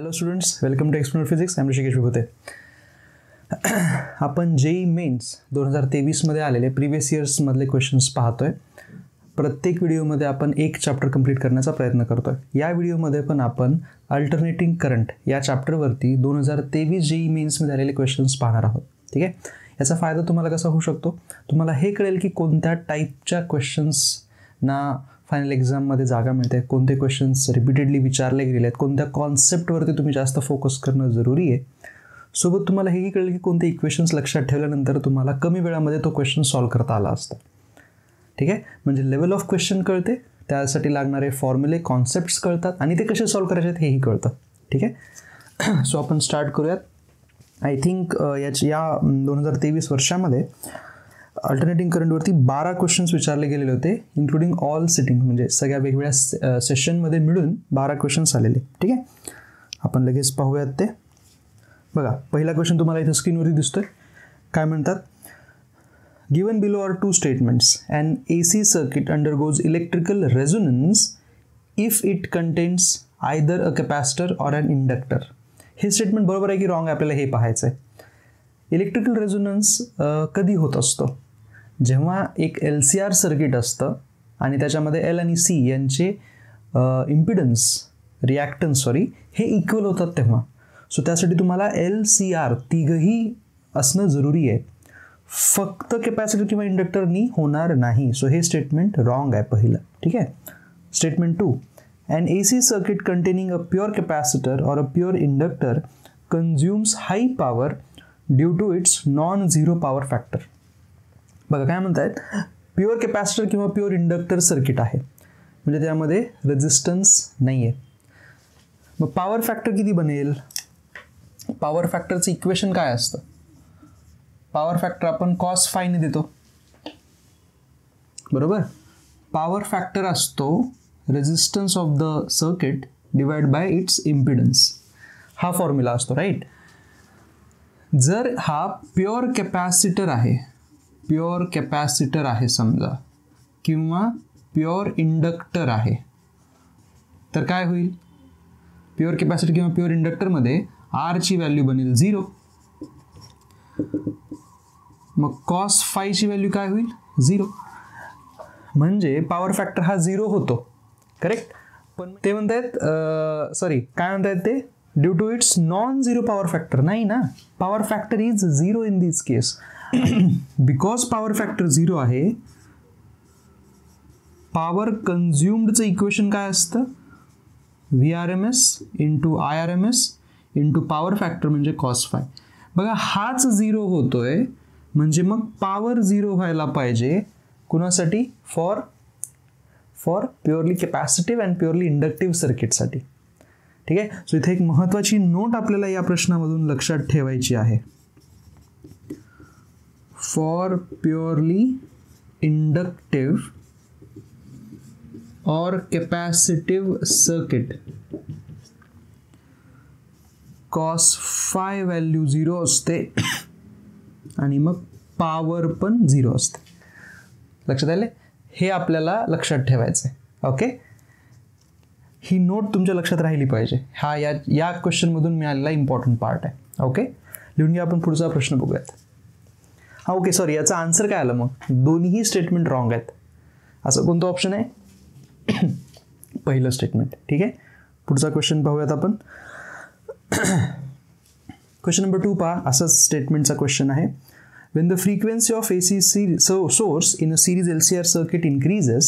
Hello students, welcome to explore physics. I Rishikesh Vibhute. आपण JEE men's 2023मध्ये आलेले previous इयर्समधले questions पाहतोय. प्रत्येक व्हिडिओमध्ये आपण एक चॅप्टर कंप्लीट करण्याचा प्रयत्न करतोय. या व्हिडिओमध्ये पण आपण अल्टरनेटिंग करंट या चॅप्टरवरती 2023 जेई मेन्समध्ये आलेले क्वेश्चन्स पाहणार आहोत. ठीक आहे. याचा फायदा तुम्हाला कसा होऊ शकतो, तुम्हाला हे कळेल की कोणत्या टाईपच्या क्वेश्चन्सना फायनल एक्झाममध्ये जागा मिळते, कोणते क्वेश्चन्स रिपीटेडली विचारले गेले आहेत, कोणत्या कॉन्सेप्टवरती तुम्ही जास्त फोकस करणं जरुरी आहे. सोबत तुम्हाला हेही कळेल की कोणते इक्वेशन्स लक्षात ठेवल्यानंतर तुम्हाला कमी वेळामध्ये तो क्वेश्चन सॉल्व्ह करता आला असता. ठीक आहे. म्हणजे लेवल ऑफ क्वेश्चन कळते, त्यासाठी लागणारे फॉर्म्युले कॉन्सेप्ट्स कळतात आणि ते कसे सॉल्व्ह करायचे आहेत हेही कळतं. ठीक आहे. सो आपण स्टार्ट करूयात. आय थिंक या 2023 वर्षामध्ये अल्टरनेटिंग करंटवरती 12 क्वेश्चन्स विचारले गेलेले होते, इन्क्लुडिंग ऑल सिटिंग, म्हणजे सगळ्या वेगवेगळ्या सेशनमध्ये मिळून 12 क्वेश्चन्स आलेले. ठीक आहे. आपण लगेच पाहूयात ते. बघा, पहिला क्वेश्चन तुम्हाला इथं स्क्रीनवरती दिसतोय. काय म्हणतात, given below are two statements. And AC circuit undergoes electrical resonance if it contains either a capacitor or an inductor. हे स्टेटमेंट बरोबर आहे की रॉंग आहे आपल्याला हे पाहायचं आहे. इलेक्ट्रिकल रेझोनन्स कधी होत असतो, जेव्हा एक LCR सर्किट असतं आणि त्याच्यामध्ये L आणि C यांचे इम्पिडन्स हे इक्वल होतात तेव्हा. सो त्यासाठी तुम्हाला LCR तिघही असणं जरुरी आहे. फक्त कॅपॅसिटर किंवा इंडक्टरनी होणार नाही. सो हे स्टेटमेंट रॉंग आहे पहिलं. ठीक आहे. Statement 2, an AC circuit containing a pure capacitor or a pure inductor consumes high power due to its non-zero power factor. बघा काय म्हणतायत, प्युअर कॅपॅसिटर किंवा प्युअर इंडक्टर सर्किट आहे, म्हणजे त्यामध्ये रेजिस्टन्स नाही आहे. मग पॉवर फॅक्टर किती बनेल? पॉवर फॅक्टरचं इक्वेशन काय असतं? पॉवर फॅक्टर आपण cos phi ने देतो, बरोबर. पॉवर फॅक्टर असतो resistance of the circuit divide by it's impedance. हा फॉर्म्युला असतो, राईट. जर हा प्युअर कॅपॅसिटर आहे समजा, किंवा प्युअर इंडक्टर आहे, तर काय होईल? प्युअर कॅपॅसिटर किंवा प्युअर इंडक्टरमध्ये R ची व्हॅल्यू बनेल 0. मग cos phi ची व्हॅल्यू काय होईल? 0. म्हणजे पॉवर फॅक्टर हा 0 होतो, करेक्ट. पण ते म्हणतायत काय म्हणतायत ते, due to its non zero power factor. नाही ना, power factor is 0 in this case. Because power factor 0 आहे, पॉवर कन्झ्युम्डचं इक्वेशन काय असतं? VRMS into IRMS into power factor म्हणजे cos phi. बघा, हाच 0 होतोय, म्हणजे मग पॉवर 0 व्हायला पाहिजे कुणासाठी? For purely capacitive and purely inductive सर्किटसाठी. ठीक आहे. सो इथे एक महत्त्वाची नोट आपल्याला या प्रश्नामधून लक्षात ठेवायची आहे. फॉर प्युअरली इंडक्टिव्ह और capacitive circuit cos phi value 0 असते आणि मग पॉवर पण 0 असते. लक्षात आले? हे आपल्याला लक्षात ठेवायचं आहे. ओके. ही नोट तुमच्या लक्षात राहिली पाहिजे. हा या क्वेश्चनमधून मिळालेला इम्पॉर्टंट पार्ट आहे. ओके. लिहून घ्या. आपण पुढचा प्रश्न बघूयात. ओके, सॉरी, याचा आन्सर काय आलं मग? दोन्ही स्टेटमेंट रॉंग आहेत. असं कोणतं ऑप्शन आहे? पहिलं स्टेटमेंट. ठीक आहे. पुढचा क्वेश्चन पाहूयात आपण. क्वेश्चन नंबर 2 पहा. असंच स्टेटमेंटचा क्वेश्चन आहे. When the frequency of AC source in a series LCR circuit increases,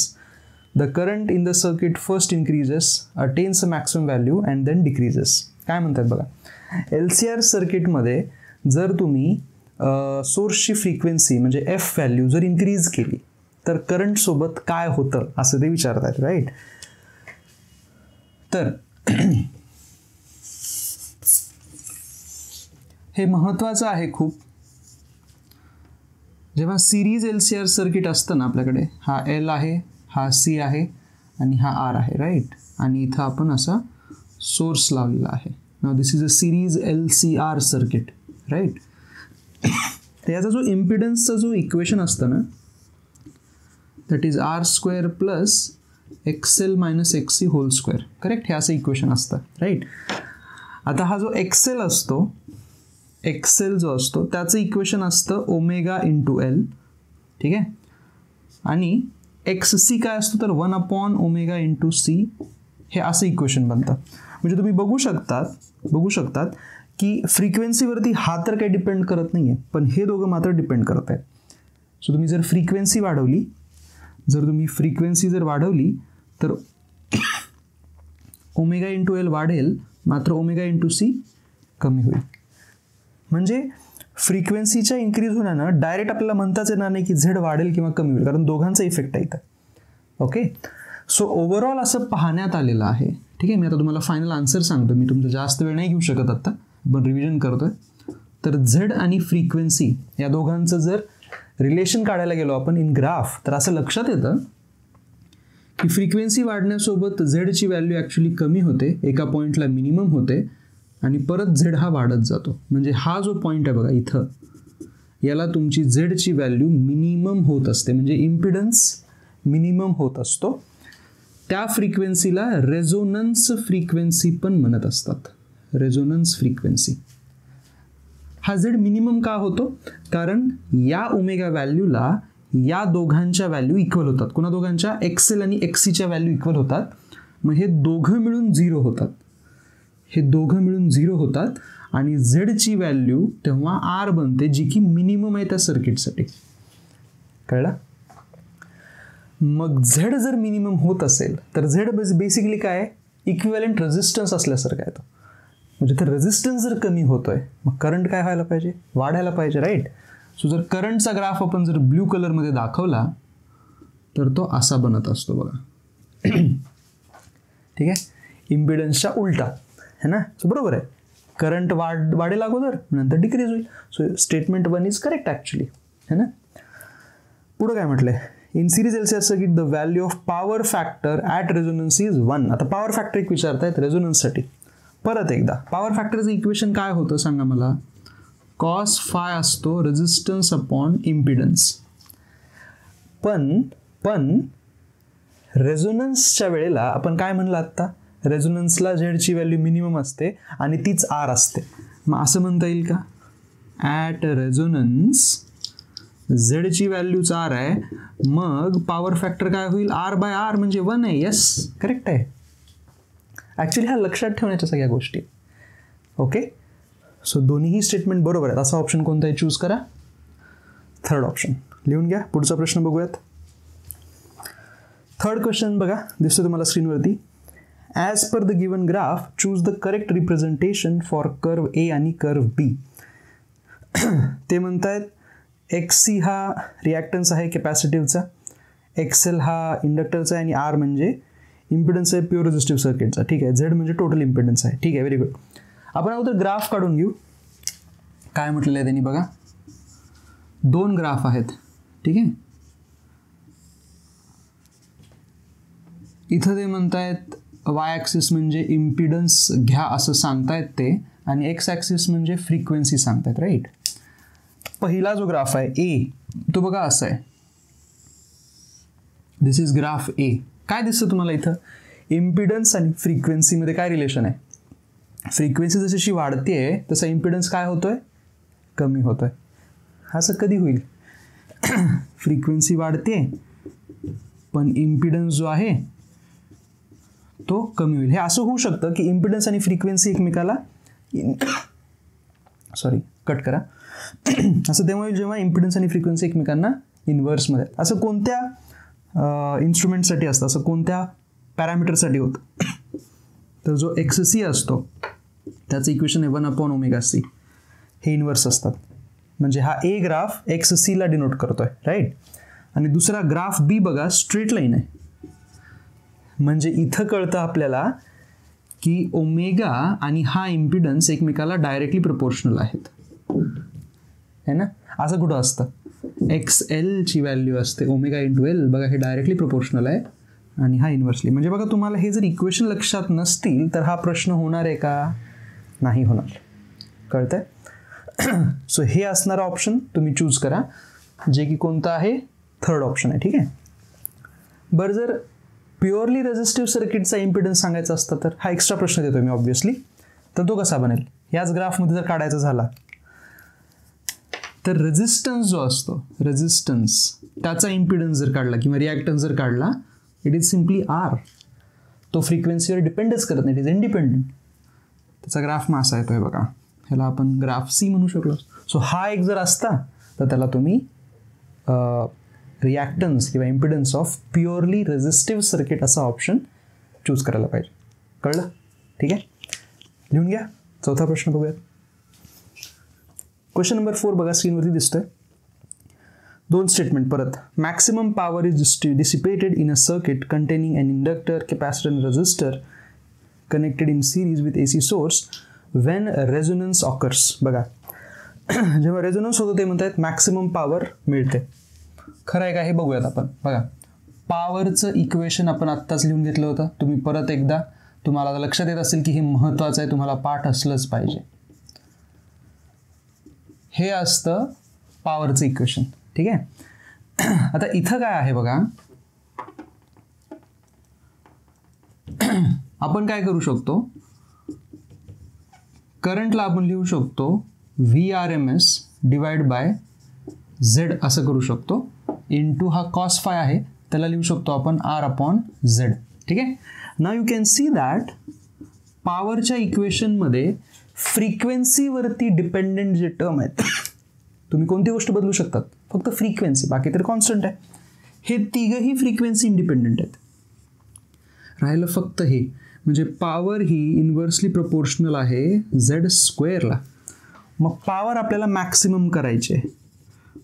the current in the circuit first increases, attains a maximum value and then decreases. काय म्हणतात बघा, LCR सर्किटमध्ये जर तुम्ही सोर्सची फ्रिक्वेन्सी म्हणजे F व्हॅल्यू जर इन्क्रीज केली तर करंट सोबत काय होतं असं ते विचारतात, राईट. तर हे महत्त्वाचं आहे खूप. जेव्हा सिरीज LCR सर्किट असतं ना, आपल्याकडे हा L आहे, हा C आहे आणि हा R आहे, राईट. आणि इथं आपण असा सोर्स लावलेला आहे. Now this is a series LCR circuit, right. तर याचा जो इम्पिडन्सचा जो इक्वेशन असतं ना, that is R² plus XL minus XC whole square, correct. हे असं इक्वेशन असतं, राईट. आता हा जो एक्सेल असतो, एक्सेल जो असतो त्याचं इक्वेशन असतं ओमेगा इंटू एल, ठीक आहे, आणि एक्स सी काय असतो तर 1/ओमेगा इंटू सी, हे असं इक्वेशन बनतं. म्हणजे तुम्ही बघू शकतात की फ्रिक्वेन्सीवरती हा तर काही डिपेंड करत नाही आहे, पण हे दोघं मात्र डिपेंड करत आहेत. सो तुम्ही जर फ्रिक्वेन्सी वाढवली तर ओमेगा इंटू एल वाढेल, मात्र ओमेगा इंटू सी कमी होईल. म्हणजे फ्रिक्वेन्सीच्या इन्क्रीज होण्यानं डायरेक्ट आपल्याला म्हणताच येणार नाही की झेड वाढेल किंवा कमी होईल, कारण दोघांचा इफेक्ट आहे इथं. ओके, सो ओव्हरऑल असं पाहण्यात आलेलं आहे. ठीक आहे, मी आता तुम्हाला फायनल आन्सर सांगतो, मी तुमचा जास्त वेळ नाही घेऊ शकत आत्ता, पण रिव्हिजन करतोय. तर झेड आणि फ्रिक्वेन्सी या दोघांचं जर रिलेशन काढायला गेलो आपण इन ग्राफ, तर असं लक्षात येतं की फ्रिक्वेन्सी वाढण्यासोबत झेडची व्हॅल्यू ॲक्च्युली कमी होते, एका पॉईंटला मिनिमम होते आणि परत झेड हा वाढत जातो. म्हणजे हा जो पॉईंट आहे बघा इथं, याला तुमची झेडची व्हॅल्यू मिनिमम होत असते, म्हणजे इम्पिडन्स मिनिमम होत असतो. त्या फ्रिक्वेन्सीला रेझोनन्स फ्रिक्वेन्सी पण म्हणत असतात. Resonance frequency. हा झेड मिनिमम का होतो? कारण या ओमेगा व्हॅल्यूला या दोघांच्या व्हॅल्यू इक्वल होतात. कुणा दोघांच्या? एक्सेल आणि एक्सीच्या व्हॅल्यू इक्वल होतात. मग हे दोघं मिळून झिरो होतात आणि झेडची व्हॅल्यू तेव्हा आर बनते, जी की मिनिमम आहे त्या सर्किटसाठी. कळलं? मग झेड जर मिनिमम होत असेल तर झेड बेसिकली काय? इक्विव्हॅलेंट रेझिस्टन्स असल्यासारखं आहे तो. म्हणजे तर रेझिस्टन्स जर कमी होतोय, मग करंट काय व्हायला पाहिजे? वाढायला पाहिजे, राईट? सो जर करंटचा ग्राफ आपण जर ब्ल्यू कलरमध्ये दाखवला तर तो असा बनत असतो बघा. ठीक आहे, इम्पिडन्सच्या उलटा है ना. सो बरोबर आहे, करंट वाढेल अगोदर, नंतर डिक्रीज होईल. So statement 1 is correct actually, है ना. पुढं काय म्हटलंय? In series LCR circuit the value of power factor at resonance is 1. आता पॉवर फॅक्टर एक विचारतायत रेझोनन्ससाठी. परत एकदा पॉवर फॅक्टरचं इक्वेशन काय होतं सांगा मला? कॉस फाय असतो रेझिस्टन्स अपॉन इम्पिडन्स. पण रेझोनन्सच्या वेळेला आपण काय म्हणलं आत्ता? रेझोनन्सला झेडची व्हॅल्यू मिनिमम असते आणि तीच आर असते. मग असं म्हणता येईल का? ॲट रेझोनन्स झेडची व्हॅल्यूच आर आहे, मग पॉवर फॅक्टर काय होईल? R/R म्हणजे 1 आहे. येस, करेक्ट आहे. ॲक्च्युली हा लक्षात ठेवण्याच्या सगळ्या गोष्टी. ओके, सो दोन्हीही स्टेटमेंट बरोबर आहेत. असा ऑप्शन कोणताही चूज करा. थर्ड ऑप्शन लिहून घ्या. पुढचा प्रश्न बघूयात. थर्ड क्वेश्चन बघा, दिसतो तुम्हाला स्क्रीनवरती. As per the given graph choose the correct representation for curve A आणि कर्व बी. ते म्हणतायत XC हा रिॲक्टन्स आहे कॅपॅसिटिव्हचा, XL हा इंडक्टरचा आहे आणि R म्हणजे इम्पिडन्स आहे प्युअर रेझिस्टिव्ह सर्किटचा. ठीक आहे, झेड म्हणजे टोटल इम्पिडन्स आहे. ठीक आहे, व्हेरी गुड. आपण अगोदर ग्राफ काढून घेऊ. काय म्हटलेलं आहे त्यांनी बघा, 2 ग्राफ आहेत. ठीक आहे, इथं ते म्हणतायत वाय ॲक्सिस म्हणजे इम्पिडन्स घ्या असं सांगतायत ते, आणि एक्स ॲक्सिस म्हणजे फ्रिक्वेन्सी सांगतायत, राईट. पहिला जो ग्राफ आहे ए, तो बघा असा आहे. दिस इज ग्राफ ए. काय दिसतं तुम्हाला इथं? इम्पिडन्स आणि फ्रिक्वेन्सीमध्ये काय रिलेशन आहे? फ्रिक्वेन्सी जशी वाढते तसा इम्पिडन्स काय होतोय? कमी होतोय. असं कधी होईल? फ्रिक्वेन्सी वाढते पण इम्पिडन्स जो आहे तो कमी होईल. हे असं होऊ शकतं की इम्पिडन्स आणि फ्रिक्वेन्सी एकमेकाला कट करा. असं तेव्हा होईल जेव्हा इम्पिडन्स आणि फ्रिक्वेन्सी एकमेकांना इन्व्हर्समध्ये. असं कोणत्या इन्स्ट्रुमेंटसाठी असतं? असं कोणत्या पॅरामीटरसाठी होतं? तर जो XC असतो त्याचं इक्वेशन आहे 1/ωc. हे इन्व्हर्स असतात. म्हणजे हा ए ग्राफ XC ला डिनोट करतोय, राईट. आणि दुसरा ग्राफ बी बघा, स्ट्रेट लाईन आहे. म्हणजे इथं कळतं आपल्याला की ओमेगा आणि हा इम्पिडन्स एकमेकाला डायरेक्टली प्रपोर्शनल आहेत, है ना. असं कुठं असतं? XL ची व्हॅल्यू असते ओमेगा इंटू एल. बघा, हे डायरेक्टली प्रपोर्शनल आहे आणि हा इन्व्हर्सली. म्हणजे बघा, तुम्हाला हे जर इक्वेशन लक्षात नसतील तर हा प्रश्न होणार आहे का? नाही होणार. कळतंय? सो हे असणारा ऑप्शन तुम्ही चूज करा, जे की कोणतं आहे? थर्ड ऑप्शन आहे. ठीक आहे. बरं, जर प्युअरली रेझिस्टिव्ह सर्किटचा इम्पिडन्स सांगायचा असता तर हा एक्स्ट्रा प्रश्न देतो मी ऑब्व्हियसली. तर तो कसा बनेल, याच ग्राफमध्ये जर काढायचा झाला तर रेझिस्टन्स जो असतो, रेझिस्टन्स त्याचा इम्पिडन्स जर काढला किंवा रिॲक्टन्स जर काढला, इट इज सिम्पली आर. तो फ्रिक्वेन्सीवर डिपेंडच करत नाही, इट इज इंडिपेंडेंट. त्याचा ग्राफ असा येतोय बघा, ह्याला आपण ग्राफ सी म्हणू शकलो. सो हा एक जर असता तर त्याला तुम्ही रिॲक्टन्स किंवा impedance of purely resistive circuit असा ऑप्शन चूज करायला पाहिजे. कळलं? ठीक आहे, लिहून घ्या. चौथा प्रश्न बघूयात. क्वेश्चन नंबर 4 बघा, स्क्रीनवरती दिसतोय. 2 स्टेटमेंट परत. Maximum power is dissipated in a circuit containing an inductor, capacitor and resistor connected in series with AC source when resonance occurs. बघा, जेव्हा रेझोनन्स होतो ते म्हणतात मॅक्सिमम पॉवर मिळते. खरं आहे का हे बघूयात आपण. बघा, पॉवरचं इक्वेशन आपण आत्ताच लिहून घेतलं होतं. तुम्ही परत एकदा, तुम्हाला लक्षात येत असेल की हे महत्त्वाचं आहे, तुम्हाला पाठ असलंच पाहिजे. हे असतं पॉवरचं इक्वेशन. ठीक आहे, आता इथं काय आहे बघा, आपण काय करू शकतो, करंटला आपण लिहू शकतो VRMS डिवाइड बाय Z असं करू शकतो. इंटू हा कॉस फाय आहे त्याला लिहू शकतो आपण R/Z. ठीक आहे. नाव यू कॅन सी दॅट पॉवरच्या इक्वेशनमध्ये फ्रिक्वेन्सीवरती डिपेंडेंट जे टर्म आहेत, तुम्ही कोणती गोष्ट बदलू शकतात, फक्त फ्रिक्वेन्सी, बाकी तर कॉन्स्टंट आहे. हे तिघही फ्रिक्वेन्सी इंडिपेंडेंट आहेत. राहिलं फक्त हे, म्हणजे पॉवर ही इन्व्हर्सली प्रोपोर्शनल आहे Z²ला. मग पॉवर आपल्याला मॅक्सिमम करायची आहे.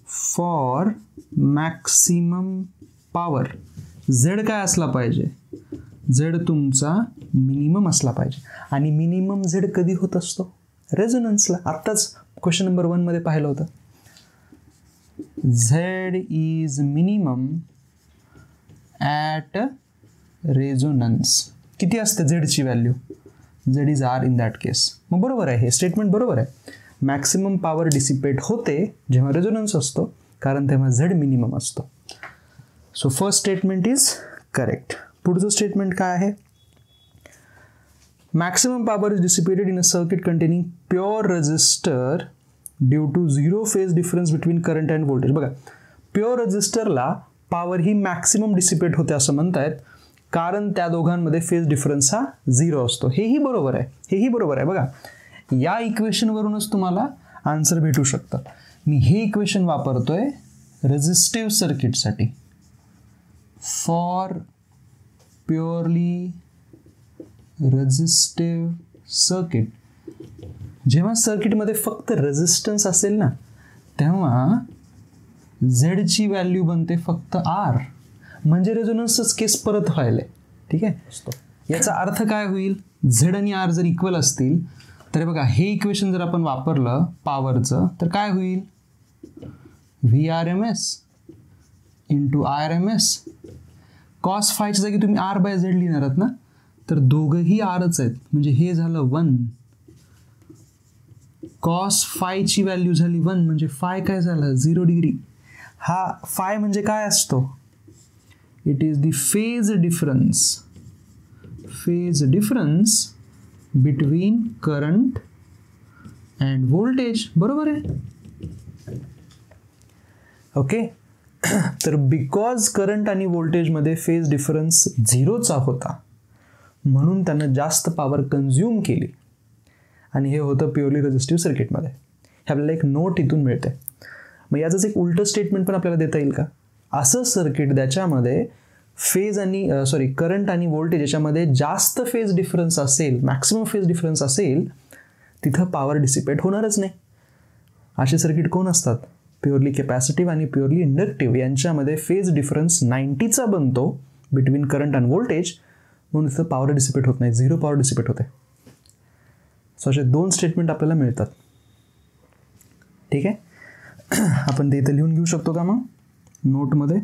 फॉर मॅक्सिमम पॉवर Z काय असला पाहिजे, Z तुमचा मिनिमम असला पाहिजे. आणि मिनिमम Z कधी होत असतो, रेझोनन्सला. आत्ताच क्वेश्चन नंबर 1 मध्ये पाहिलं होतं. Z is minimum at resonance. किती असते झेडची value, Z is R in that case. मग बरोबर आहे, हे स्टेटमेंट बरोबर आहे. मॅक्सिमम पॉवर डिसिपेट होते जेव्हा रेझोनन्स असतो, कारण तेव्हा Z मिनिमम असतो. So first statement is correct. पुढचं स्टेटमेंट काय आहे, maximum power is dissipated in a circuit containing pure resistor due to 0 phase difference between current and voltage. बघा, प्युअर रेझिस्टरला पॉवर ही मॅक्सिमम डिसिपेट होते असं म्हणतायत, कारण त्या दोघांमध्ये फेज डिफरन्स हा 0 असतो. हेही बरोबर आहे, हेही बरोबर आहे. बघा, या इक्वेशनवरूनच तुम्हाला आन्सर भेटू शकतं. मी हे इक्वेशन वापरतोय रेझिस्टिव्ह सर्किटसाठी. फॉर प्युअरली रेझिस्टिव्ह सर्किट, जेव्हा सर्किटमध्ये फक्त रेझिस्टन्स असेल ना, तेव्हा झेडची व्हॅल्यू बनते फक्त R, म्हणजे रेझोनन्सच केस परत व्हायला. ठीक आहे, याचा अर्थ काय होईल, Z आणि R जर इक्वल असतील तर बघा, हे इक्वेशन जर आपण वापरलं पॉवरचं तर काय होईल, VRMS इंटू IRMS. कॉस फायच्या जागी तुम्ही R/Z लिहिणार आहात ना, तर दोघंही Rच आहेत, म्हणजे हे झालं 1. कॉस फायची व्हॅल्यू झाली 1, म्हणजे फाय काय झालं 0 डिग्री. हा फाय म्हणजे काय असतो, it is the phase difference between current and voltage. बरोबर आहे, ओके. तर बिकॉज करंट आणि व्होल्टेजमध्ये फेज डिफरन्स 0चा होता, म्हणून त्यानं जास्त पॉवर कन्झ्युम केली, आणि हे होतं प्युअरली रेझिस्टिव्ह सर्किटमध्ये. हे आपल्याला एक नोट इथून मिळते. मग याचंच एक उलटं स्टेटमेंट पण आपल्याला देता येईल का, असं सर्किट ज्याच्यामध्ये करंट आणि व्होल्टेज याच्यामध्ये जास्त फेज डिफरन्स असेल, मॅक्सिमम फेज डिफरन्स असेल, तिथं पॉवर डिसिपेट होणारच नाही. असे सर्किट कोण असतात, प्युअरली कॅपॅसिटिव्ह आणि प्युअरली इंडक्टिव्ह यांच्यामध्ये फेज डिफरन्स 90चा बनतो बिटवीन करंट अँड व्होल्टेज, म्हणून तिथं पॉवर डिसिपेट होत नाही, 0 पॉवर डिसिपेट होते. सो असे 2 स्टेटमेंट आपल्याला मिळतात. ठीक आहे, आपण ते इथं लिहून घेऊ शकतो का मग नोटमध्ये.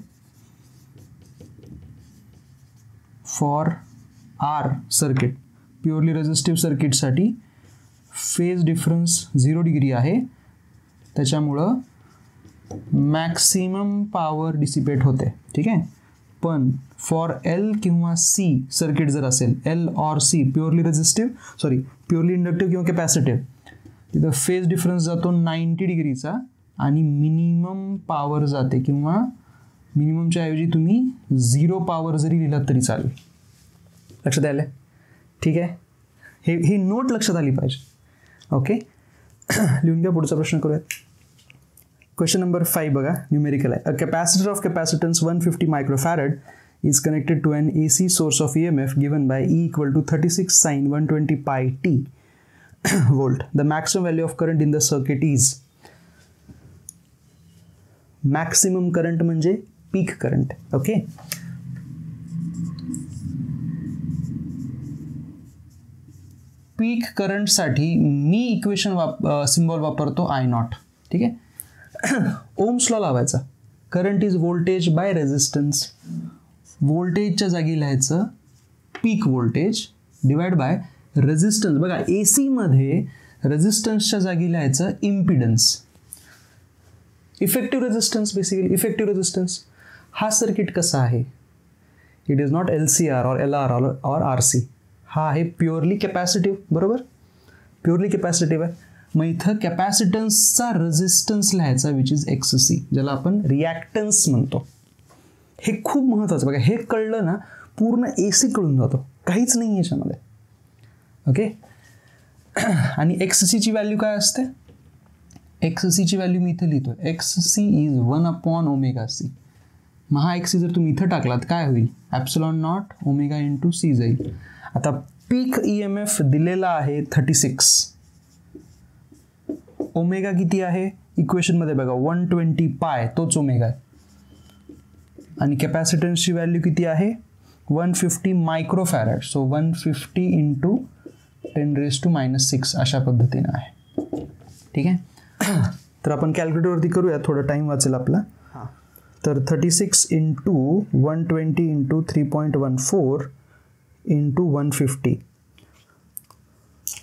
For R circuit, purely resistive सर्किटसाठी फेज डिफरन्स 0 डिग्री आहे, त्याच्यामुळं मॅक्सिमम पॉवर डिसिपेट होते. ठीक आहे, पण फॉर एल किंवा सी सर्किट जर असेल, L or C purely purely inductive किंवा कॅपॅसिटिव्ह, तिथं फेज डिफरन्स जातो 90 डिग्रीचा आणि मिनिमम पॉवर जाते, किंवा मिनिममच्या ऐवजी तुम्ही 0 पॉवर जरी लिहिलात तरी चालेल. लक्षात आलं? ठीक आहे, हे नोट लक्षात आली पाहिजे. ओके, लिहून घ्या. पुढचा प्रश्न करूयात. क्वेश्चन नंबर 5 बघा, न्यूमेरिकल आहे. A capacitor of capacitance 150 microfarad is connected to an AC source of EMF given by E equal to 36 sin 120 pi t volt. The maximum value of current in the circuit is. Maximum current म्हणजे peak current. Okay. Peak करंटसाठी मी equation symbol वापरतो I0. ठीक आहे. Ohm's law लावायचा. Current is voltage by resistance. व्होल्टेजच्या जागी लिहायचं peak voltage divide by resistance. बघा AC मध्ये रेझिस्टन्सच्या जागी लिहायचं impedance. Effective resistance, basically effective resistance. हा सर्किट कसा आहे? It is not LCR or LR or RC. हा आहे प्युअरली कॅपॅसिटिव्ह. बरोबर, प्युअरली कॅपॅसिटिव्ह आहे. मग इथं कॅपॅसिटन्सचा रेझिस्टन्स लिहायचा विच इज XC, ज्याला आपण रिॲक्टन्स म्हणतो. हे खूप महत्त्वाचं. बघा हे कळलं ना, पूर्ण AC कळून जातो, काहीच नाही याच्यामध्ये. ओके. आणि XCची व्हॅल्यू काय असते? XCची व्हॅल्यू मी इथं लिहितो. XC is 1/ωc. मग हा XC जर तुम्ही इथं टाकलात काय होईल? ε0 ओमेगा इंटू C जाईल. आता पीक EMF दिलेला आहे 36. ओमेगा किती आहे इक्वेशनमध्ये? बघा 120 पाय, तोच ओमेगा आहे. आणि कॅपॅसिटन्सची व्हॅल्यू किती आहे? 150 मायक्रोफॅरड. सो 150 इंटू 10⁻⁻⁶ अशा पद्धतीनं आहे. ठीक आहे. तर आपण कॅल्क्युलेटरवरती करूया, थोडा टाईम वाचेल आपला. तर 36 इंटू 120 इंटू 3.14 इंटू 150,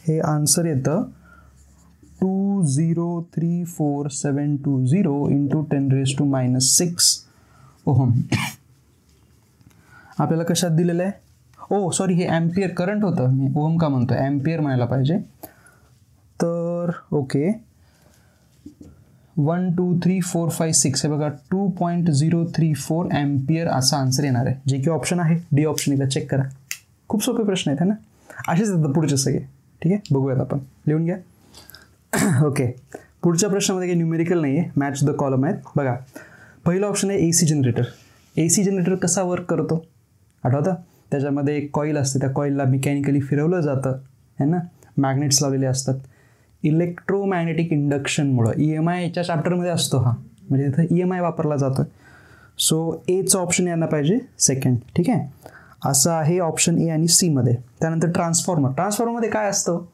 हे आन्सर येतं 2034720 इंटू 10⁻⁻⁶ ओहम. आपल्याला कशात दिलेलं आहे? ओ सॉरी, हे ॲम्पियर करंट होतं, मी ओहम का म्हणतो, ॲम्पियर म्हणायला पाहिजे. तर ओके, 1 2 3 4 5 6 हे बघा 2.034 ॲम्पियर असा आन्सर येणार आहे, जे की ऑप्शन आहे डी ऑप्शन. एकदा चेक करा. खूप सोपे प्रश्न आहेत है ना, असेच येतात पुढचे सगळे. ठीक आहे, बघूयात आपण. लिहून घ्या. ओके, पुढच्या प्रश्नामध्ये काही न्यूमेरिकल नाही आहे, मॅच द कॉलम आहेत. बघा पहिलं ऑप्शन आहे AC जनरेटर. AC जनरेटर कसा वर्क करतो आठवतं? त्याच्यामध्ये एक कॉईल असते, त्या कॉईलला मेकॅनिकली फिरवलं जातं है ना, मॅग्नेट्स लावलेले असतात. इलेक्ट्रोमॅग्नेटिक इंडक्शनमुळं EMI याच्या चॅप्टरमध्ये असतो हा, म्हणजे तिथं EMI वापरला जातो. सो एचं ऑप्शन यायला पाहिजे सेकंड. ठीक आहे, असं आहे ऑप्शन ए आणि सी मध्ये. त्यानंतर ट्रान्सफॉर्मर. ट्रान्सफॉर्मरमध्ये काय असतं?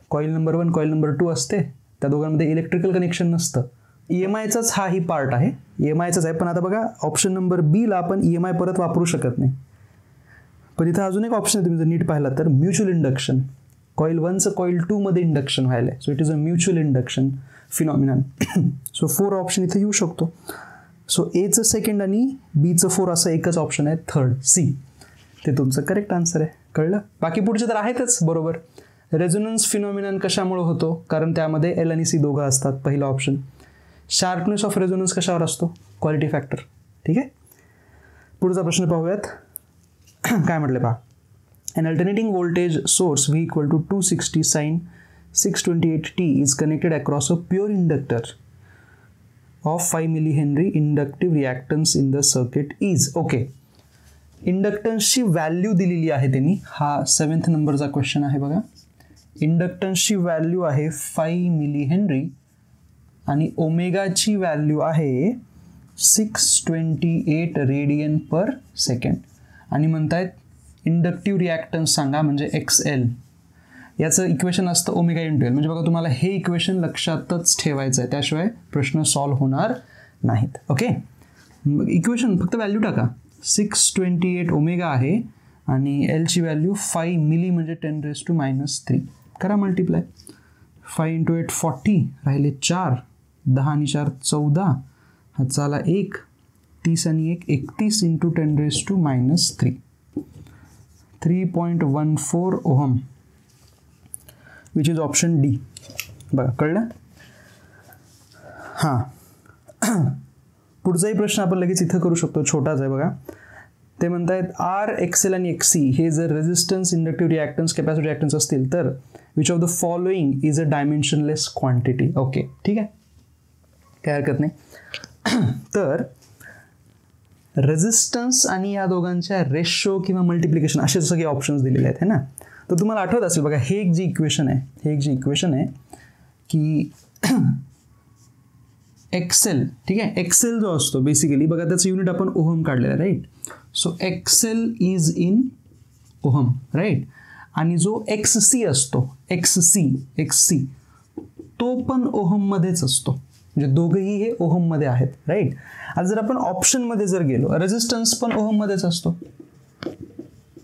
कॉईल नंबर 1 कॉईल नंबर 2 असते, त्या दोघांमध्ये इलेक्ट्रिकल कनेक्शन नसतं. EMIचाच हा ही पार्ट आहे, EMIचाच आहे. पण आता बघा ऑप्शन नंबर बीला आपण EMI परत वापरू शकत नाही. पण इथं अजून एक ऑप्शन आहे, तुम्ही जर नीट पाहिला तर म्युच्युअल इंडक्शन. कॉईल 1चं कॉईल 2 मध्ये इंडक्शन व्हायला, so it is a mutual induction phenomenon. So 4 option इथे येऊ शकतो. सो एचं सेकंड आणि बीचं 4 असं एकच ऑप्शन आहे, थर्ड सी. ते तुमचं करेक्ट आन्सर आहे. कळलं? बाकी पुढचे तर आहेतच बरोबर. रेझोनन्स फिनॉमिनन कशामुळे होतो? कारण त्यामध्ये एल आणि सी दोघं असतात. पहिला ऑप्शन. शार्पनेस ऑफ रेझोनन्स कशावर असतो? Quality factor. ठीक आहे, पुढचा प्रश्न पाहूयात. काय म्हटलं पहा. An alternating voltage source V equal to 260 sin 628t is connected across a pure inductor of 5 millihenry. Inductive reactance in the circuit is. Okay, इंडक्टन्सची व्हॅल्यू दिलेली आहे त्यांनी. हा 7th नंबरचा क्वेश्चन आहे बघा. इंडक्टन्सची व्हॅल्यू आहे 5 मिलीहेनरी आणि ओमेगाची व्हॅल्यू आहे 628 रेडियन पर सेकंड. आणि म्हणतायत इंडक्टिव्ह रिॲक्टन्स सांगा, म्हणजे XL. याचं इक्वेशन असतं ओमेगा इंटू एल. म्हणजे बघा तुम्हाला हे इक्वेशन लक्षातच ठेवायचं आहे, त्याशिवाय प्रश्न सॉल्व्ह होणार नाहीत. ओके, इक्वेशन फक्त व्हॅल्यू टाका. 628 ओमेगा आहे आणि एलची व्हॅल्यू 5 मिली म्हणजे 10⁻³ करा मल्टिप्लाय. 5 × 8 40 राहिले 4, 10 आणि 4 14, हा चाला 1, 30 आणि 1 31 × 10⁻³ 3.14 ohm, which is option D. बघा कळलं. हां पुढचाही प्रश्न आपण लगेच इथं करू शकतो, छोटाच आहे बघा. ते म्हणतायत आर, एक्सेल आणि एक्सी हे जर resistance, inductive reactance, capacitive reactance असतील तर which of the following is a dimensionless quantity. Okay ठीक आहे, काय हरकत नाही. तर रेझिस्टन्स आणि या दोघांच्या रेशो किंवा मल्टिप्लिकेशन असे सगळे ऑप्शन्स दिलेले आहेत है ना. तर तुम्हाला आठवत असेल बघा, हे एक जी इक्वेशन आहे की एक्सेल, ठीक आहे, एक्सेल जो असतो बेसिकली बघा त्याचं युनिट आपण ओहम काढलेलं आहे, right. So XL is in ohm, right. आणि जो एक्ससी असतो, एक्ससी तो पण ओहममध्येच असतो, म्हणजे दोघंही हे ओहममध्ये आहेत, राईट. आता जर आपण ऑप्शनमध्ये जर गेलो, रेझिस्टन्स पण ओहममध्येच असतो.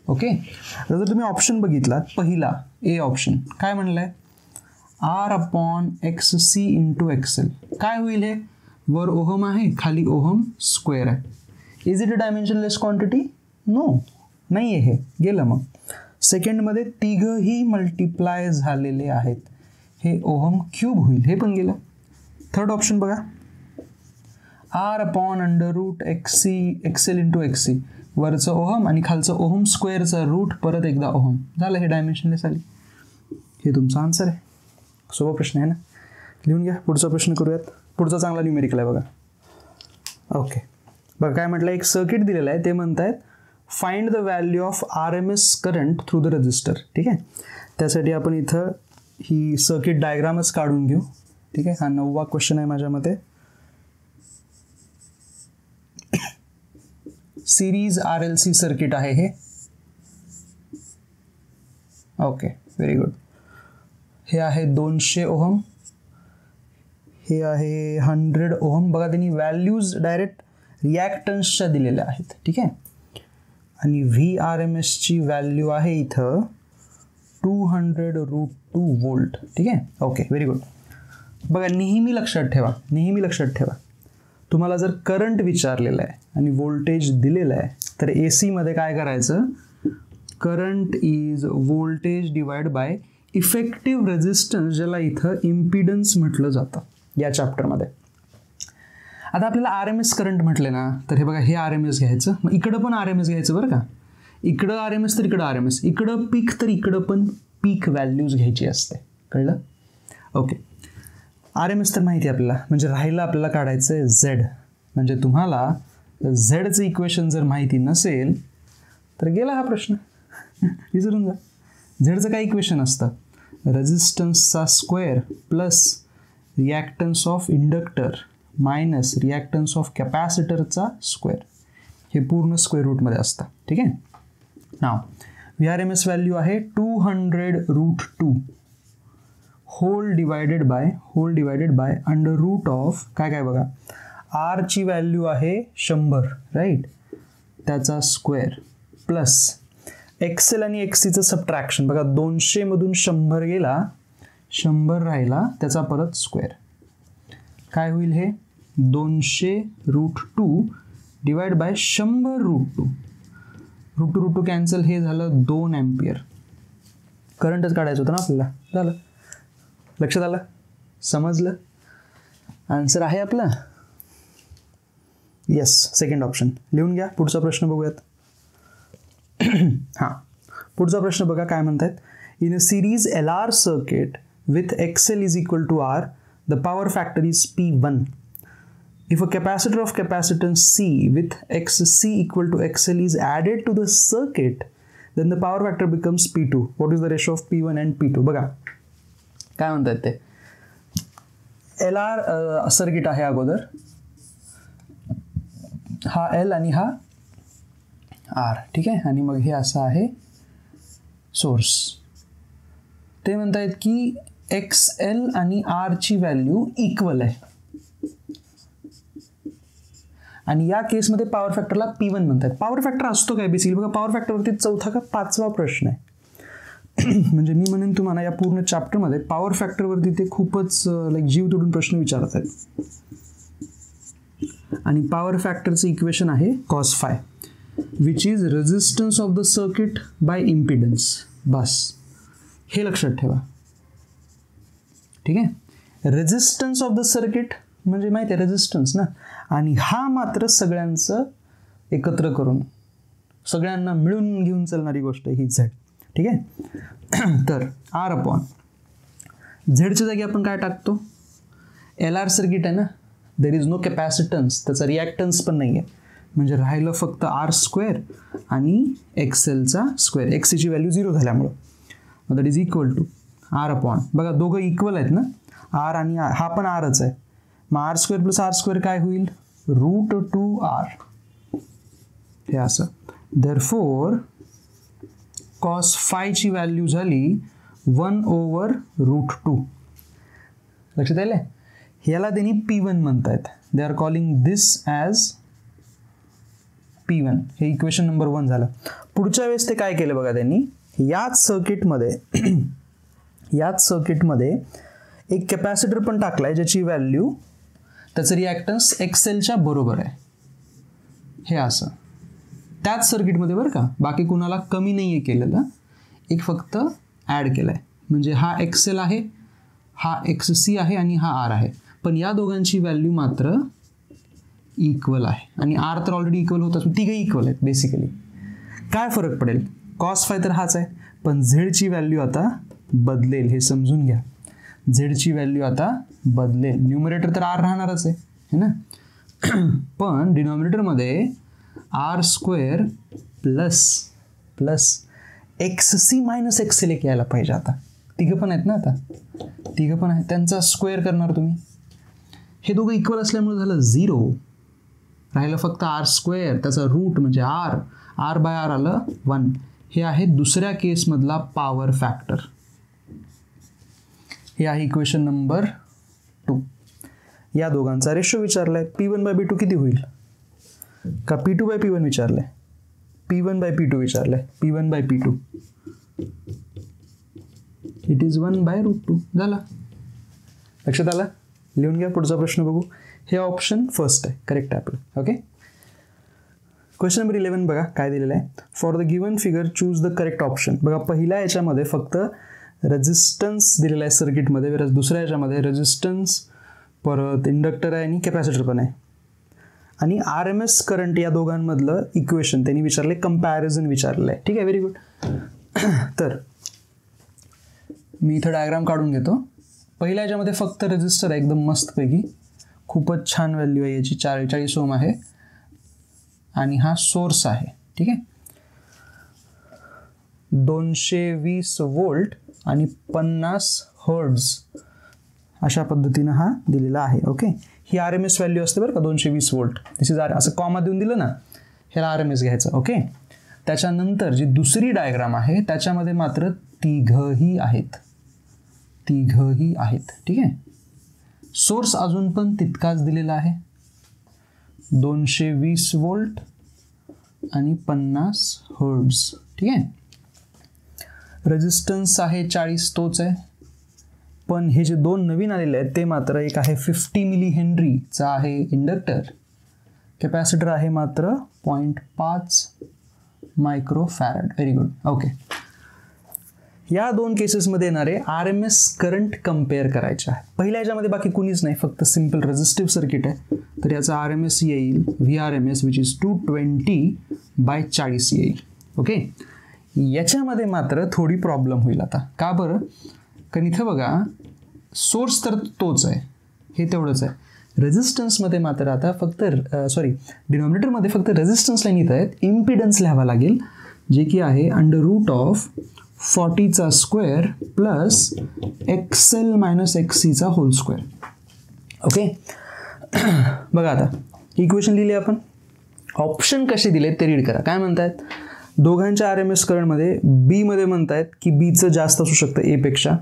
ओके, जर तुम्ही ऑप्शन बघितलात, पहिला ए ऑप्शन काय म्हणलंय, R/XC × एक्सेल. काय होईल हे, वर ओहम आहे, खाली ओहम स्क्वेअर आहे. Is it a dimensionless quantity? No, नाही आहे, हे गेलं. मग सेकंडमध्ये तिघही मल्टिप्लाय झालेले आहेत, हे ओहम क्यूब होईल, हे पण गेलं. थर्ड ऑप्शन बघा, R/√XC एक्सेल × XC, वरचं ओहम आणि खालचं ओहम स्क्वेअरचा रूट, परत एकदा ओहम, झालं, हे डायमेन्शनलेस आली. हे तुमचा आन्सर आहे. सोपा प्रश्न आहे ना, लिहून घ्या. पुढचा प्रश्न करूयात. पुढचा चांगला न्यूमेरिकल आहे बघा. ओके बघा काय म्हटलं, एक सर्किट दिलेलं आहे, ते म्हणतायत find the value of RMS current through the register. ठीक आहे, त्यासाठी आपण इथं ही सर्किट डायग्रामच काढून घेऊ. ठीक आहे, हा 9वा क्वेश्चन आहे माझ्यामध्ये. सिरीज RLC सर्किट आहे हे. Okay very good. हे आहे 200 ओहम, हे आहे 100 ओहम. बघा त्यांनी व्हॅल्यूज डायरेक्ट रिॲक्टन्सच्या दिलेल्या आहेत. ठीक आहे, आणि VRMSची व्हॅल्यू आहे इथं 200√2 वोल्ट. ठीक आहे, ओके व्हेरी गुड. बघा नेहमी लक्षात ठेवा, तुम्हाला जर करंट विचारलेलं आहे आणि व्होल्टेज दिलेलं आहे तर AC मध्ये काय करायचं, current is voltage divide bye effective resistance, ज्याला इथं इम्पिडन्स म्हटलं जातं या चॅप्टरमध्ये. आता आपल्याला RMS करंट म्हटले ना, तर हे बघा हे RMS घ्यायचं, मग इकडं पण RMS घ्यायचं बरं का. इकडं RMS तर इकडं RMS, इकडं पीक तर इकडं पण पीक व्हॅल्यूज घ्यायची असते, कळलं. ओके, RMS तर माहिती आहे आपल्याला, म्हणजे राहिलं आपल्याला काढायचं आहे Z. म्हणजे तुम्हाला झेडचं इक्वेशन जर माहिती नसेल तर गेला हा प्रश्न, विसरून जा. झेडचं काय इक्वेशन असतं, रेझिस्टन्सचा square plus reactance of inductor minus reactance of कॅपॅसिटरचा स्क्वेअर, हे पूर्ण स्क्वेअर रूटमध्ये असतं. ठीक आहे, नाव VRMS व्हॅल्यू आहे 200√2 whole divided by under root of काय बघा, R ची व्हॅल्यू आहे 100, राईट, त्याचा स्क्वेअर प्लस एक्सेल आणि XCचं सबट्रॅक्शन. बघा 200 मधून 100 गेला, 100 राहिला, त्याचा परत स्क्वेअर. काय होईल हे, 200√2 डिवाइड बाय 100√2. √2 कॅन्सल, हे झालं 2 एम्पियर. करंटच काढायचं होतं ना आपल्याला, झालं. लक्षात आलं, समजलं. आन्सर आहे आपला येस, सेकंड ऑप्शन. लिहून घ्या. पुढचा प्रश्न बघूयात. हां, पुढचा प्रश्न बघा काय म्हणतात. In a series LR circuit with XL is equal to R, the power factor is P1. If a capacitor of capacitance C with XC equal to XL is added to the circuit, then the power factor becomes P2. What is the ratio of P1 and P2? बघा काय म्हणतात ते. LR circuit आहे अगोदर, हा L आणि हा R. ठीक आहे, आणि मग हे असं आहे सोर्स. ते म्हणतायत की XL आणि R ची व्हॅल्यू इक्वल आहे, आणि या केसमध्ये पॉवर फॅक्टरला P1 म्हणतात. पॉवर फॅक्टर असतो काय बेसिकली बघा, पॉवर फॅक्टरवरती 4था का 5वा प्रश्न आहे. म्हणजे मी म्हणेन तुम्हाला या पूर्ण चॅप्टरमध्ये पॉवर फॅक्टरवरती ते खूपच लाईक जीव तोडून प्रश्न विचारत आहेत. आणि पॉवर फॅक्टरचं इक्वेशन आहे cos phi, which is resistance of the circuit by impedance. बस हे लक्षात ठेवा. ठीक आहे, रेजिस्टन्स ऑफ द सर्किट म्हणजे माहिती आहे रेजिस्टन्स ना, आणि हा मात्र सगळ्यांचं एकत्र करून सगळ्यांना मिळून घेऊन चालणारी गोष्ट ही झेड. ठीक आहे, तर आर अपॉन झेडच्या जागी आपण काय टाकतो, एल आर सर्किट आहे ना, देर इज नो कॅपॅसिटन्स, त्याचा रिॲक्टन्स पण नाही आहे, म्हणजे राहिलं फक्त आर स्क्वेअर आणि एक्सेलचा स्क्वेअर, एक्सची व्हॅल्यू 0 झाल्यामुळं that is equal to R upon, बघा दोघं इक्वल आहेत ना, आर आणि आर, हा पण आरच आहे, मग R square plus R square काय होईल, √2r, हे असं. देअरफॉर कॉस फायची व्हॅल्यू झाली 1/√2. लक्षात आलं, ह्याला त्यांनी P1 म्हणतायत, they are calling this as P1. हे इक्वेशन नंबर 1 झालं. पुढच्या वेळेस ते काय केलं बघा, त्यांनी याच सर्किटमध्ये एक कॅपॅसिटर पण टाकलाय, ज्याची व्हॅल्यू त्याचं रिॲक्टन्स एक्सेलच्या बरोबर आहे, हे असं त्याच सर्किटमध्ये बरं का, बाकी कुणाला कमी नाही आहे केलेलं, एक फक्त ॲड केलं आहे, म्हणजे हा एक्सेल आहे, हा XC आहे आणि हा आर आहे, पण या दोघांची व्हॅल्यू मात्र इक्वल आहे, आणि आर तर ऑलरेडी इक्वल होताच, तिघही इक्वल आहेत. बेसिकली काय फरक पडेल, कॉस फाय तर हाच आहे, पण झेडची व्हॅल्यू आता बदलेल, हे समजून घ्या. झेडची व्हॅल्यू आता बदलेल, न्यूमरेटर तर आर राहणारच आहे, है ना, पण डिनॉमिनेटरमध्ये R square plus XC minus XL एक यायला पाहिजे. आता तिघं पण आहेत ना, आता तिघं पण आहेत, त्यांचा स्क्वेअर करणार तुम्ही, हे दोघं इक्वल असल्यामुळे झालं 0, राहिलं फक्त आर स्क्वेअर, त्याचा रूट म्हणजे आर बाय आर आलं 1. हे आहे दुसऱ्या केसमधला पॉवर फॅक्टर. हे आहे इक्वेशन नंबर 2. या दोघांचा रेशो विचारलाय, P1/P2 किती होईल, का P2/P1 विचारलंय, P1/P2 विचारलंय, P1/P2 it is 1/√2 झाला. लक्षात आलं, लिहून घ्या. पुढचा प्रश्न बघू. हे ऑप्शन फर्स्ट आहे, करेक्ट आहे आपलं. ओके, क्वेश्चन नंबर 11 बघा काय दिलेलं आहे. For the given figure choose the correct option. बघा पहिल्या याच्यामध्ये फक्त रेजिस्टन्स दिलेला आहे सर्किटमध्ये, वेळेस दुसऱ्या याच्यामध्ये रेजिस्टन्स, परत इंडक्टर आहे आणि कॅपॅसिटर पण आहे, आणि RMS करंट या दोघांमधलं इक्वेशन त्यांनी विचारले, कंपॅरिझन विचारलं आहे. ठीक आहे, व्हेरी गुड. तर मी इथं डायग्राम काढून घेतो. पहिल्या याच्यामध्ये फक्त रेजिस्टर आहे, एकदम मस्तपैकी, खूपच छान व्हॅल्यू आहे याची, 40 ओम आहे, आणि हा सोर्स आहे. ठीक आहे, 220 वोल्ट आणि 50 हर्ट्झ अशा पद्धतीनं हा दिलेला आहे. ओके, ही RMS व्हॅल्यू असते बरं का, 220 वोल्ट. दिस इज असं कॉमा देऊन दिलं ना, ह्याला RMS घ्यायचं. ओके, त्याच्यानंतर जी दुसरी डायग्राम आहे त्याच्यामध्ये मात्र तिघही आहेत. ठीक आहे, सोर्स अजून पण तितकाच दिलेला आहे, 220 वोल्ट आणि 50 हर्ट्झ. ठीक आहे, रेजिस्टन्स आहे 40, तोच आहे, पण हे जे दोन नवीन आलेले आहेत ते मात्र, एक आहे 50 मिली हेनरीचा आहे इंडक्टर, कॅपॅसिटर आहे मात्र 0.5 मायक्रोफॅरड. Very good. ओके, या दोन केसेसमध्ये येणारे RMS करंट कम्पेअर करायचे आहे. पहिल्या याच्यामध्ये बाकी कुणीच नाही, फक्त सिम्पल रेजिस्टिव्ह सर्किट आहे, तर याचा RMS येईल VRMS विच इज 220/40 येईल. ओके, याच्यामध्ये मात्र थोडी प्रॉब्लेम होईल आता. का बरं, कारण इथं बघा सोर्स तर तोच आहे, हे तेवढंच आहे, रेजिस्टन्समध्ये मात्र आता फक्त डिनॉमिनेटरमध्ये फक्त रेजिस्टन्स लाईन इथं आहेत, इम्पिडन्स लिहावा लागेल, जे की आहे √40चा square plus XL minus XC चा होल स्क्वेअर. ओके, बघा आता इक्वेशन लिहिले आपण, ऑप्शन कसे दिले ते रीड करा. काय म्हणतायत, दोघांच्या RMS करंटमध्ये बी मध्ये म्हणतायत की बीचं जास्त असू शकतं ए पेक्षा,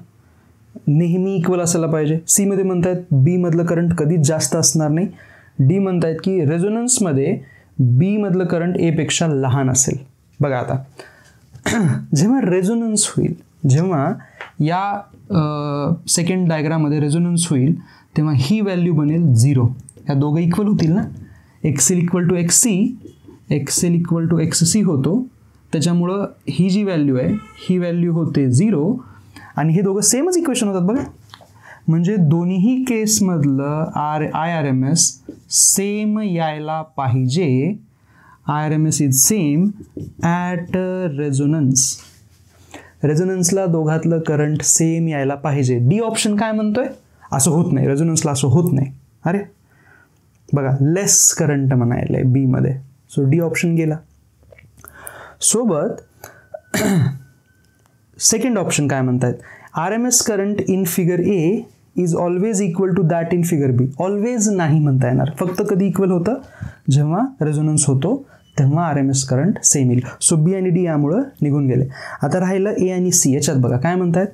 नेहमी इक्वल असायला पाहिजे. सी मध्ये म्हणतायत बी मधलं करंट कधीच जास्त असणार नाही. डी म्हणतायत की रेझोनन्समध्ये बी मधलं करंट ए पेक्षा लहान असेल. बघा आता जेव्हा रेझोनन्स होईल, जेव्हा या सेकंड डायग्राममध्ये रेझोनन्स होईल, तेव्हा ही व्हॅल्यू बनेल 0. या दोघं इक्वल होतील ना, एक्सेल इक्वल टू एक्ससी होतो. त्याच्यामुळं ही जी व्हॅल्यू आहे ही व्हॅल्यू होते 0 आणि हे दोघं सेमच इक्वेशन होतात बघा. म्हणजे दोन्ही केसमधलं IRMS सेम यायला पाहिजे. IRMS is same at resonance. रेझोनन्सला दोघातलं करंट सेम यायला पाहिजे. डी ऑप्शन काय म्हणतोय? असं होत नाही, रेझोनन्सला असं होत नाही. अरे बघा, लेस करंट म्हणायला आहे बी मध्ये. सो डी ऑप्शन गेला. सोबत सेकंड ऑप्शन काय म्हणतायत? RMS current in figure A is always equal to that in figure B. Always नाही म्हणता येणार, फक्त कधी इक्वल होतं? जेव्हा रेझोनन्स होतो तेव्हा RMS करंट सेम येईल. सो बी आणि डी यामुळं निघून गेले. आता राहिलं ए आणि सी. याच्यात बघा काय म्हणतायत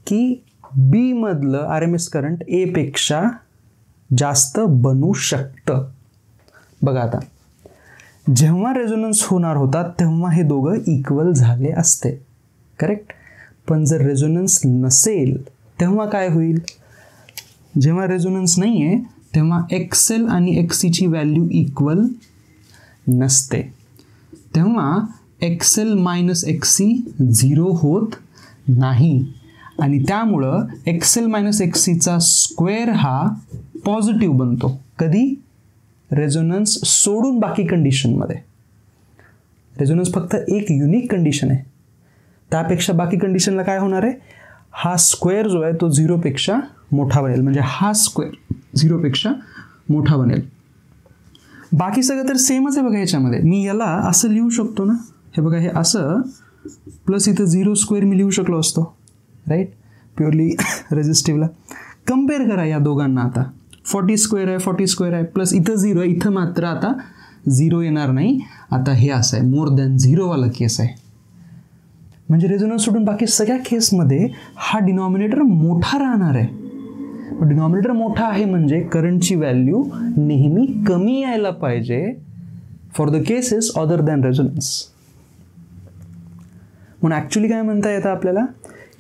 की बी मधलं RMS करंट ए पेक्षा जास्त बनू शकतं. बघा आता, जेव्हा रेझोनन्स होणार होता तेव्हा हे दोघं इक्वल झाले असते, करेक्ट. पण जर रेझोनन्स नसेल तेव्हा काय होईल? जेव्हा रेझोनन्स नाही आहे तेव्हा XL आणि XCची व्हॅल्यू इक्वल नसते. तेव्हा XL मायनस XC 0 होत नाही आणि त्यामुळं XL मायनस XCचा स्क्वेअर हा पॉझिटिव्ह बनतो. कधी? रेझोनन्स सोडून बाकी कंडिशनमध्ये. रेझोनन्स फक्त एक युनिक कंडिशन आहे, त्यापेक्षा बाकी कंडिशनला काय होणार आहे? हा स्क्वेअर जो आहे तो 0 पेक्षा मोठा बनेल. म्हणजे हा स्क्वेअर 0 पेक्षा मोठा बनेल. बाकी सगळं तर सेमच आहे बघा. ह्याच्यामध्ये मी याला असं लिहू शकतो ना, हे बघा, हे असं प्लस इथं 0 स्क्वेअर मी लिहू शकलो असतो, राईट, प्युअरली रेझिस्टिव्हला. कम्पेअर करा या दोघांना. आता 40 स्क्वेअर आहे, 40 स्क्वेअर आहे, प्लस इथं 0 आहे, इथं मात्र आता 0 येणार नाही. आता हे असं आहे, मोर दॅन 0 वाला केस आहे. म्हणजे रेझोनन्स सोडून बाकी सगळ्या केसमध्ये हा डिनॉमिनेटर मोठा राहणार आहे. डिनॉमिनेटर मोठा आहे म्हणजे करंटची व्हॅल्यू नेहमी कमी यायला पाहिजे for the cases other than resonance. म्हणून ॲक्च्युली काय म्हणता येतं आपल्याला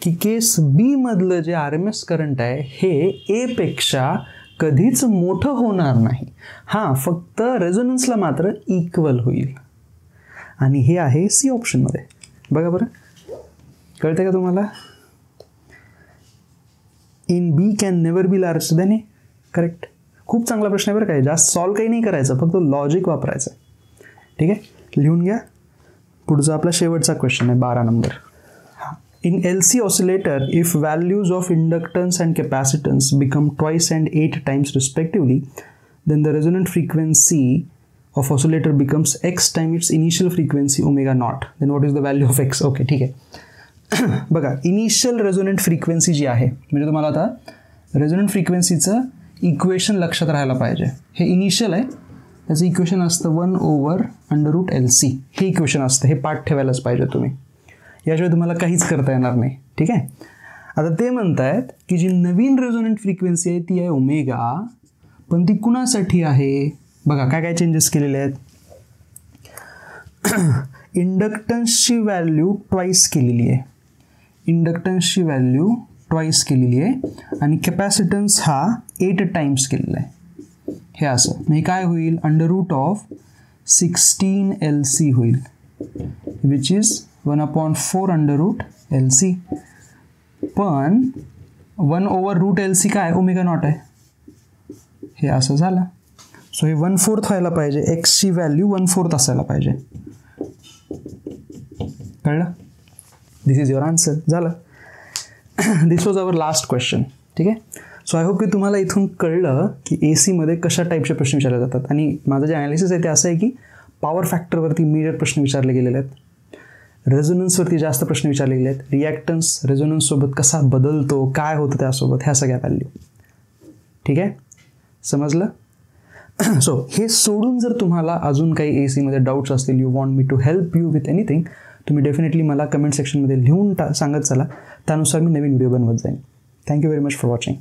की केस बी मधलं जे RMS करंट आहे हे ए पेक्षा कधीच मोठं होणार नाही. हां, फक्त रेझोनन्सला मात्र इक्वल होईल. आणि हे आहे सी ऑप्शनमध्ये. बघा बरं, कळतंय का तुम्हाला? In B can never be larger than A. Correct. खूप चांगला प्रश्न आहे बरं. काय जास्त सॉल्व काही नाही करायचं, फक्त लॉजिक वापरायचं. ठीक आहे, लिहून घ्या. पुढचा आपला शेवटचा क्वेश्चन आहे 12 number. In LC oscillator, if values of inductance and capacitance become twice and 8 times respectively, then the resonant frequency of oscillator becomes x times its initial frequency omega naught. Then what is the value of x? Okay, ठीक आहे. बघा, initial resonant frequency जी आहे, म्हणजे तुम्हाला आता resonant फ्रिक्वेन्सीचं equation लक्षात राहायला पाहिजे. हे इनिशियल आहे, त्याचं इक्वेशन असतं 1/√LC. हे इक्वेशन असतं, हे पाठ ठेवायलाच पाहिजे तुम्ही. याशिवाय तुम्हाला काहीच करता येणार नाही. ठीक आहे. आता ते म्हणतायत की जी नवीन रेझोनंट फ्रिक्वेन्सी आहे ती आहे ओमेगा, पण ती कुणासाठी आहे? बघा काय काय चेंजेस केलेले आहेत. इंडक्टन्सची व्हॅल्यू ट्वाईस केलेली आहे. इंडक्टन्सची व्हॅल्यू ट्वाईस केलेली आहे आणि कॅपॅसिटन्स हा 8 टाइम्स केलेला आहे. हे असं म्हणजे काय होईल? √16LC होईल, विच इज 1/4 पण 1/√LC काय? ओमेगा नॉट आहे. हे असं झालं. सो हे 1/4 व्हायला पाहिजे. एक्सची व्हॅल्यू 1/4 असायला पाहिजे. कळलं? दिस इज युअर आन्सर. झालं. दिस वॉज अवर लास्ट क्वेश्चन. ठीक आहे. सो आय होप की तुम्हाला इथून कळलं की AC मध्ये कशा टाईपचे प्रश्न विचारले जातात. आणि माझं जे ॲनालिसिस आहे ते असं आहे की पॉवर फॅक्टरवरती मेजर प्रश्न विचारले गेलेले आहेत, रेझोनन्सवरती जास्त प्रश्न विचारले गेले आहेत, रिॲक्टन्स रेझोनन्ससोबत कसा बदलतो, काय होतं त्यासोबत, ह्या सगळ्या व्हॅल्यू. ठीक आहे, समजलं? सो हे सोडून जर तुम्हाला अजून काही AC मध्ये डाऊट्स असतील, you want me to help you with anything, तुम्ही डेफिनेटली मला कमेंट सेक्शनमध्ये लिहून सांगत चला. त्यानुसार मी नवीन व्हिडिओ बनवत जाईन. Thank you very much for watching.